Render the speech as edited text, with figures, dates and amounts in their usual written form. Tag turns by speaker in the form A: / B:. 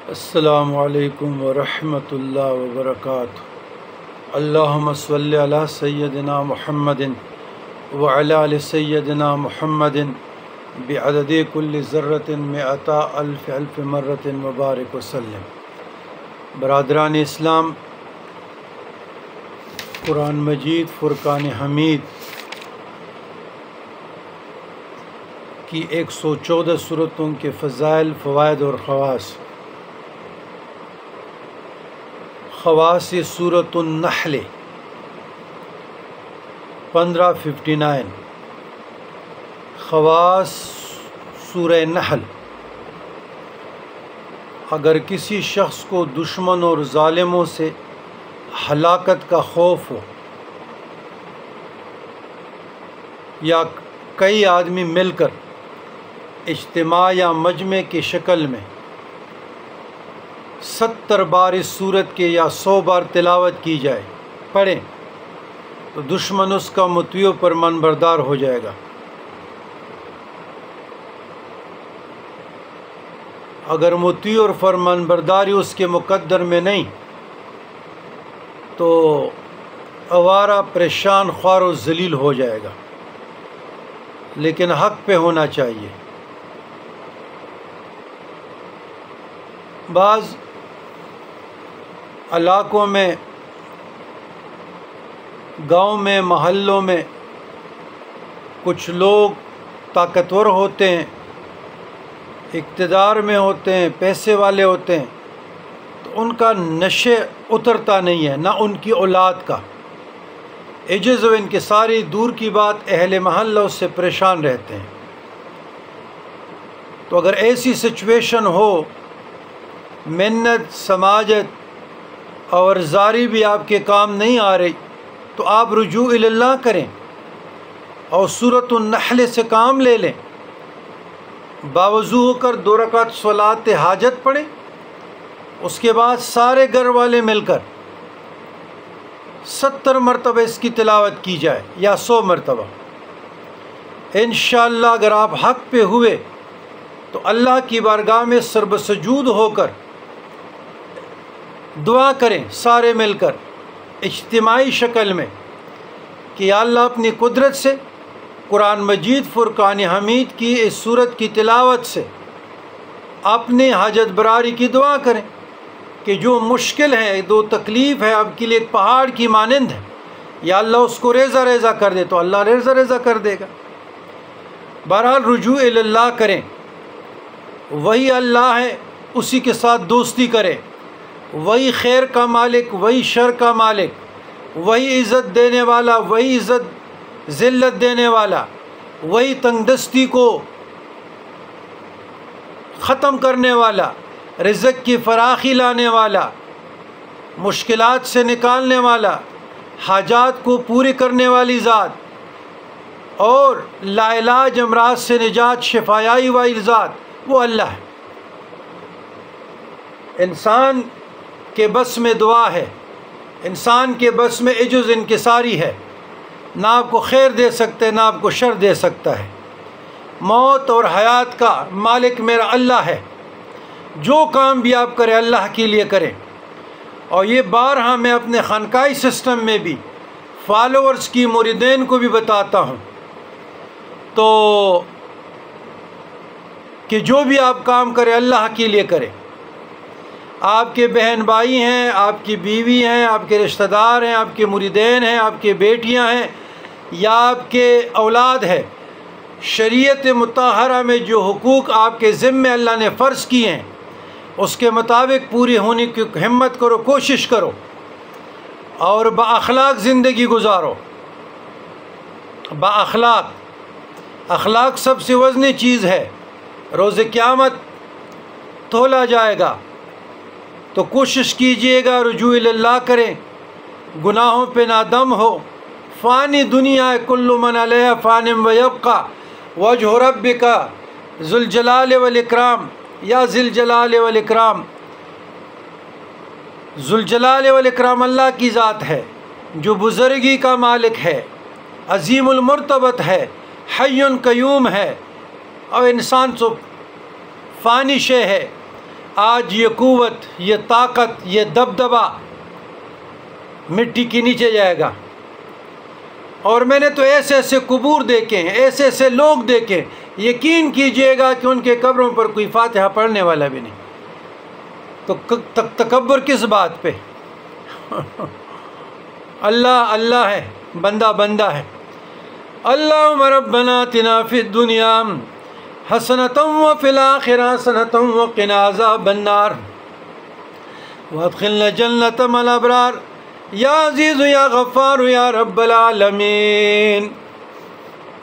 A: السلام علیکم ورحمۃ اللہ وبرکاتہ۔ اللہم صلی علی سیدنا محمد وعلی آل سیدنا محمد بعدد کل ذرۃ مئۃ الف الف مرۃ مبارک وسلم۔ برادران اسلام، قرآن مجید فرقان حمید کی 114 سورتوں کے فضائل، فوائد اور خواص سورۃ النحل 1559۔ خواص سورہ نحل۔ اگر کسی شخص کو دشمن اور ظالموں سے ہلاکت کا خوف ہو، یا کئی آدمی مل کر اجتماع یا مجمع کی شکل میں 70 بار اس سورت کے یا 100 بار تلاوت کی جائے، پڑھیں، تو دشمن اس کا مطیع پر منبردار ہو جائے گا۔ اگر مطیع اور فرمانبرداری اس کے مقدر میں نہیں تو آوارہ، پریشان، خوار و ذلیل ہو جائے گا، لیکن حق پہ ہونا چاہیے۔ بعض علاقوں میں، گاؤں میں، محلوں میں کچھ لوگ طاقتور ہوتے ہیں، اقتدار میں ہوتے ہیں، پیسے والے ہوتے ہیں، تو ان کا نشے اترتا نہیں ہے، نہ ان کی اولاد کا۔ عجز و انکساری دور کی بات، اہل محلہ اس سے پریشان رہتے ہیں۔ تو اگر ایسی سچویشن ہو، منت، سماجت اور زاری بھی آپ کے کام نہیں آ رہی، تو آپ رجوع اللہ کریں اور سورۃ النحل سے کام لے لیں۔ باوضو ہو کر 2 رکعت صلاۃ حاجت پڑھیں، اس کے بعد سارے گھر والے مل کر 70 مرتبہ اس کی تلاوت کی جائے یا 100 مرتبہ۔ انشاءاللہ اگر آپ حق پہ ہوئے تو اللہ کی بارگاہ میں سرب سجود ہو کر دعا کریں، سارے مل کر اجتماعی شکل میں، کہ یا اللہ اپنی قدرت سے قرآن مجید فرقان حمید کی اس سورت کی تلاوت سے اپنے حاجت براری کی دعا کریں، کہ جو مشکل ہے، جو تکلیف ہے آپ کے لیے ایک پہاڑ کی مانند ہے، یا اللہ اس کو ریزہ ریزہ کر دے، تو اللہ ریزہ ریزہ کر دے گا۔ بہرحال رجوع اللہ کریں، وہی اللہ ہے، اسی کے ساتھ دوستی کریں، وہی خیر کا مالک، وہی شر کا مالک، وہی عزت دینے والا، وہی ذلت دینے والا، وہی تنگ دستی کو ختم کرنے والا، رزق کی فراخی لانے والا، مشکلات سے نکالنے والا، حاجات کو پوری کرنے والی ذات، اور لا علاج امراض سے نجات، شفایائی والی ذات، وہ اللہ ہے۔ انسان کے بس میں دعا ہے، انسان کے بس میں عجز انکساری ہے، نہ آپ کو خیر دے سکتے، نہ آپ کو شر دے سکتا ہے۔ موت اور حیات کا مالک میرا اللہ ہے۔ جو کام بھی آپ کریں اللہ کے لیے کریں، اور یہ بارہا میں اپنے خانقاہی سسٹم میں بھی فالوورز کی، مریدین کو بھی بتاتا ہوں، تو کہ جو بھی آپ کام کریں اللہ کے لیے کریں۔ آپ کے بہن بھائی ہیں، آپ کی بیوی ہیں، آپ کے رشتہ دار ہیں، آپ کے مریدین ہیں، آپ کے بیٹیاں ہیں، یا آپ کے اولاد ہے، شریعت مطہرہ میں جو حقوق آپ کے ذمے اللہ نے فرض کیے ہیں، اس کے مطابق پوری ہونے کی ہمت کرو، کوشش کرو، اور بااخلاق زندگی گزارو۔ اخلاق سب سے وزنی چیز ہے، روز قیامت تولا جائے گا۔ تو کوشش کیجئے گا، رجوع اللہ کریں، گناہوں پہ نادم ہو۔ فانی دنیا ہے، کل من علیہا فان ویبقی وجہ ربک ذو الجلال والاکرام، یا ذی الجلال والاکرام۔ ذو الجلال والاکرام اللہ کی ذات ہے، جو بزرگی کا مالک ہے، عظیم المرتبت ہے، حی قیوم ہے، اور انسان تو فانی شے ہے۔ آج یہ قوت، یہ طاقت، یہ دبدبہ مٹی کے نیچے جائے گا۔ اور میں نے تو ایسے ایسے قبور دیکھے ہیں، ایسے ایسے لوگ دیکھے، یقین کیجئے گا کہ ان کے قبروں پر کوئی فاتحہ پڑھنے والا بھی نہیں۔ تو تکبر کس بات پہ؟ اللہ اللہ ہے، بندہ بندہ ہے۔ اللہم ربنا آتنا فی الدنیا حسنۃ وفی الآخرۃ حسنۃ وقنا عذاب النار وادخلنا جنۃ مع الابرار یا عزیز یا غفار یا رب العالمین۔